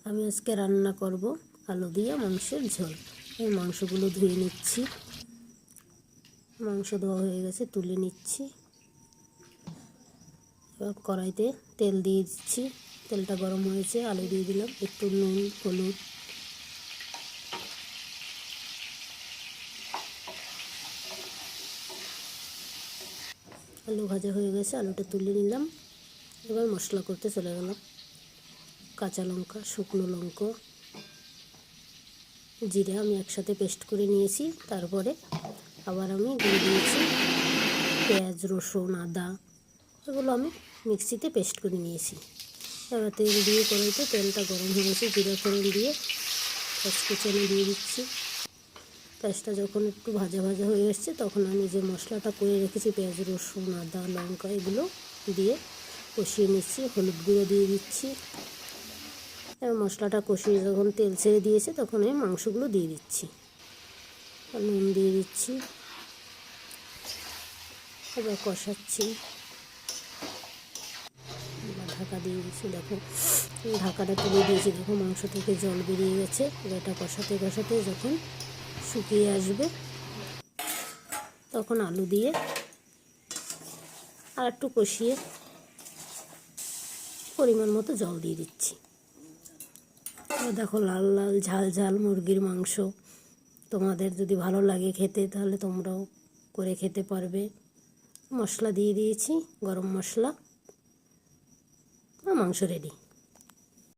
আমি আজকে রান্না করব আলু দিয়ে মাংসের ঝোল। এই মাংসগুলো ধুয়ে নিচ্ছি। মাংস ধোয়া হয়ে গেছে, তুলে নিচ্ছি। এবার কড়াইতে তেল দিয়ে দিচ্ছি। তেলটা গরম হয়েছে, আলু দিয়ে দিলাম, একটু নুন, হলুদ, আলু ভাজা হয়ে গেছে, আলুটা তুলে নিলাম। এবার মশলা করতে চলে গেলাম। কাঁচা লঙ্কা, শুকনো লঙ্কা, জিরে আমি একসাথে পেস্ট করে নিয়েছি। তারপরে আবার আমি দিয়ে দিয়েছি পেঁয়াজ, রসুন, আদা, এগুলো আমি মিক্সিতে পেস্ট করে নিয়েছি। এবার তেল দিয়ে কড়াইতে তেলটা গরম হয়ে গেছে, জিরা ফোড়ন দিয়ে পেঁয়াজ কুচানো দিয়ে দিচ্ছি। পেঁয়াজটা যখন একটু ভাজা ভাজা হয়ে এসছে তখন আমি যে মশলাটা করে রেখেছি পেঁয়াজ, রসুন, আদা, লঙ্কা, এগুলো দিয়ে কষিয়ে নিচ্ছি। হলুদ গুঁড়ো দিয়ে দিচ্ছি। এবার মশলাটা কষিয়ে যখন তেল ছেড়ে দিয়েছে তখন আমি মাংসগুলো দিয়ে দিচ্ছি, নুন দিয়ে দিচ্ছি। এবার কষাচ্ছি, ঢাকা দিয়ে দিচ্ছি। দেখো ঢাকাটা তুলে দিয়েছি, দেখো মাংস থেকে জল বেরিয়ে গেছে। এবার এটা কষাতে কষাতে যখন শুকিয়ে আসবে তখন আলু দিয়ে আর একটু কষিয়ে পরিমাণ মতো জল দিয়ে দিচ্ছি। দেখো লাল লাল ঝাল ঝাল মুরগির মাংস। তোমাদের যদি ভালো লাগে খেতে তাহলে তোমরাও করে খেতে পারবে। মশলা দিয়ে দিয়েছি, গরম মশলা। মাংস রেডি।